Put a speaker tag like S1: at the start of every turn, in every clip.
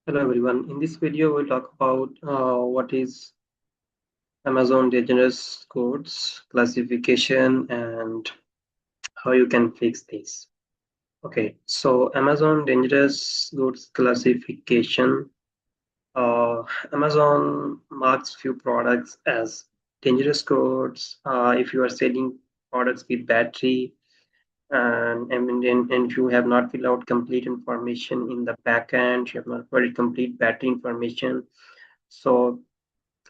S1: Hello everyone. In this video, we'll talk about what is Amazon dangerous goods classification and how you can fix this. Okay, so Amazon dangerous goods classification. Uh, Amazon marks few products as dangerous goods if you are selling products with battery and if you have not filled out complete information in the backend, you have not provided complete battery information. So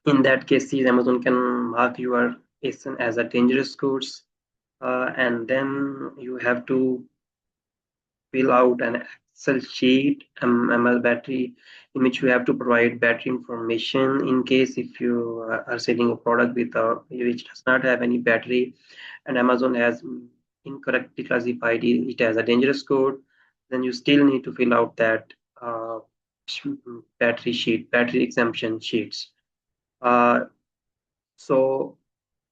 S1: in that case, Amazon can mark your ASIN as a dangerous goods, and then you have to fill out an Excel sheet, ML battery, in which you have to provide battery information in case if you are selling a product with which does not have any battery, and Amazon has incorrectly classified it as a dangerous good, then you still need to fill out that uh, battery exemption sheets. Uh, so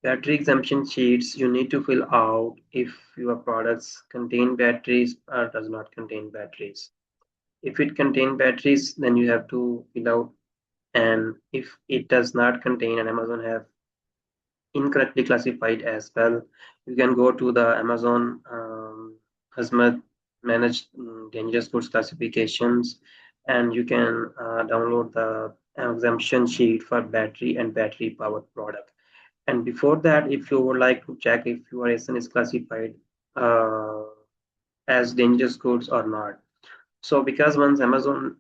S1: battery exemption sheets you need to fill out if your products contain batteries or does not contain batteries. If it contain batteries, then you have to fill out, and if it does not contain and Amazon have incorrectly classified as well, you can go to the Amazon Hazmat managed dangerous goods classifications, and you can download the exemption sheet for battery and battery powered product. And before that, if you would like to check if your ASIN is classified uh, as dangerous goods or not. So because once Amazon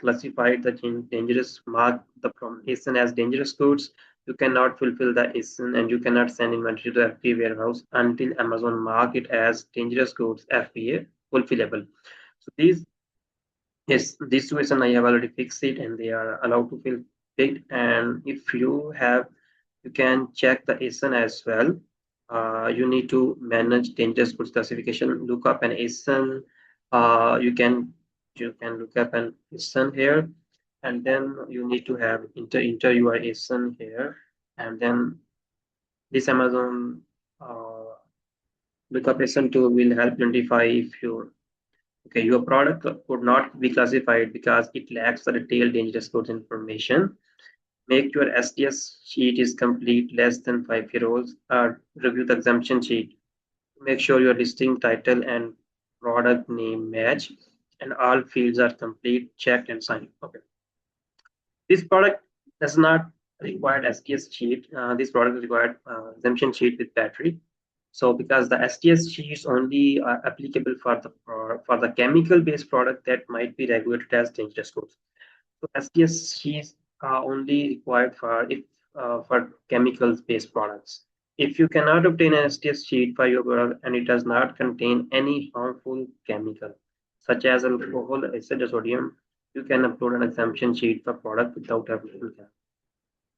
S1: classified the dangerous mark the ASIN as dangerous goods, you cannot fulfill the ASIN and you cannot send inventory to FBA warehouse until Amazon mark it as dangerous goods FBA fulfillable. So this situation I have already fixed it and they are allowed to fill it. And if you have, you can check the ASIN as well. You need to manage dangerous goods classification. Look up an ASIN. You can look up an ASIN here, and then you need to have enter your ASIN here, and then this Amazon lookup ASIN tool will help identify if your product could not be classified because it lacks the detailed dangerous goods information. Make your STS sheet is complete less than 5 years old. Review the exemption sheet. Make sure your listing title and product name match and all fields are complete, checked and signed. Okay. This product does not require STS sheet. This product required exemption sheet with battery. So because the STS sheet is only applicable for the chemical based product that might be regulated as dangerous goods. So STS sheets are only required for chemicals based products. If you cannot obtain an STS sheet for your product and it does not contain any harmful chemical such as alcohol, acid, or sodium, you can upload an exemption sheet for product without having chemical.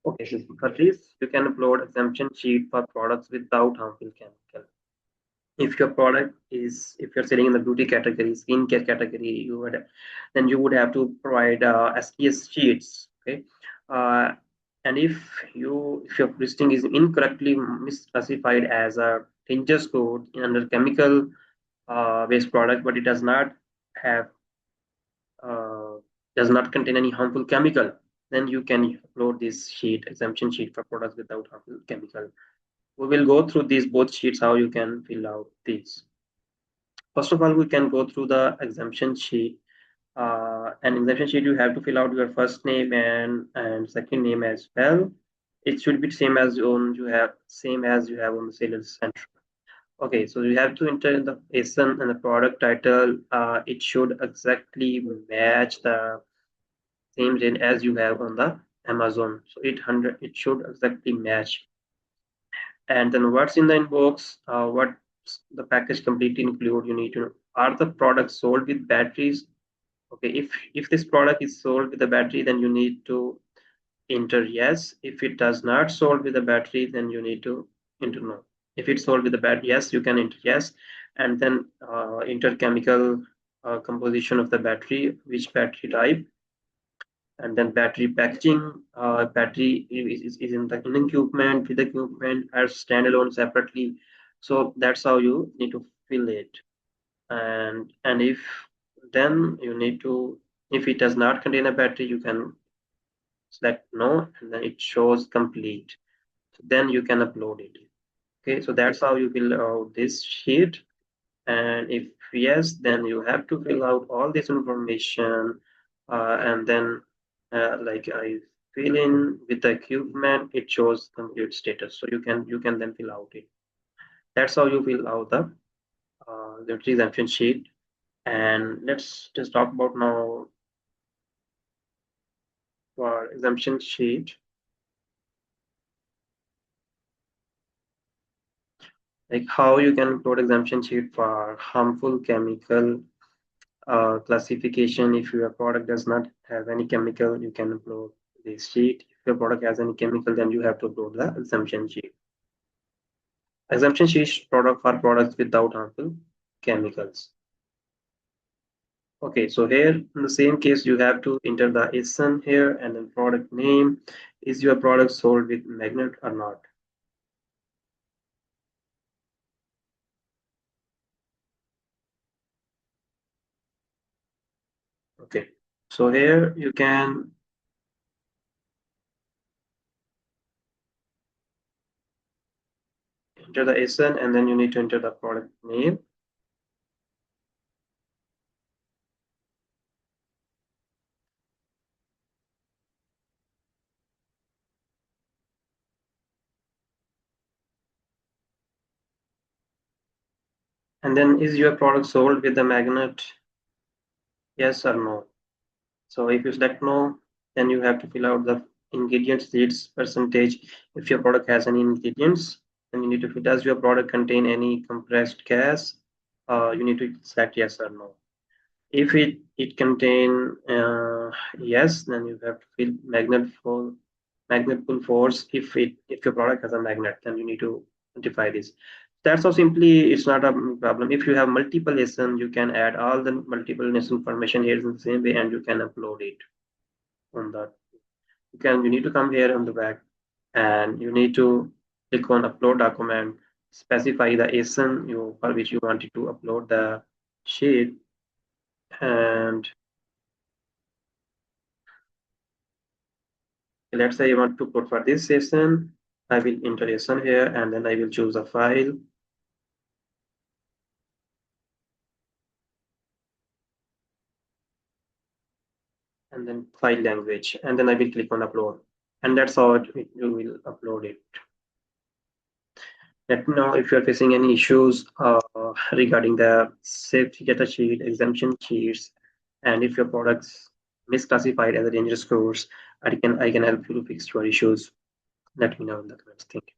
S1: Okay, so for this, you can upload exemption sheet for products without harmful chemical. If you're selling in the beauty category, skincare category, then you would have to provide STS sheets. Okay, uh, and if your listing is incorrectly misclassified as a dangerous code under chemical based product, but it have uh, does not contain any harmful chemical, then you can upload this sheet exemption sheet for products without harmful chemical. We will go through these both sheets how you can fill out these. First of all, we can go through the exemption sheet. An exemption sheet, you have to fill out your first name and second name as well. It should be same as you have on the sales center. Okay, so you have to enter in the ASIN and the product title. It should exactly match the same range as you have on the Amazon. So 800, it should exactly match. And then what's in the inbox, what the package completely include, you need to know, are the products sold with batteries? Okay, if this product is sold with a battery, then you need to enter yes. If it does not sold with a battery, then you need to enter no. If it's sold with a battery, yes, you can enter yes, and then enter chemical composition of the battery, which battery type, and then battery packaging. Battery is in the in equipment, with equipment, as standalone separately. So that's how you need to fill it. And if then you need to If it does not contain a battery, you can select no, and then it shows complete. So then you can upload it. Okay, so that's how you fill out this sheet. And if yes, then you have to fill out all this information, and then like I fill in with the equipment, it shows complete status. So you can then fill out it. That's how you fill out the exemption sheet. And let's just talk about now for exemption sheet, like how you can upload exemption sheet for harmful chemical classification. If your product does not have any chemical, you can upload this sheet. If your product has any chemical, then you have to upload the exemption sheet. Exemption sheet product for products without harmful chemicals. Okay, so here in the same case, you have to enter the ASIN here and then product name. Is your product sold with magnet or not? Okay, so here you can enter the ASIN and then you need to enter the product name. And then is your product sold with the magnet? Yes or no? So if you select no, then you have to fill out the ingredients list percentage. If your product has any ingredients, then you need to fill. Does your product contain any compressed gas? You need to select yes or no. If it contain yes, then you have to fill magnet pull force. If your product has a magnet, then you need to identify this. That's how simply it's not a problem. If you have multiple lessons, you can add all the multiple lesson information here in the same way, and you can upload it on that. You need to come here on the back, and you need to click on upload document, specify the ASIN for which you wanted to upload the sheet, and let's say you want to put for this session, I will enter ASIN here, and then I will choose a file, and then file language, and then I will click on upload, and that's how you will upload it. Let me know if you're facing any issues regarding the safety data sheet, exemption sheets, and if your product's misclassified as a dangerous course, I can help you to fix your issues. Let me know in the comments. Thank you.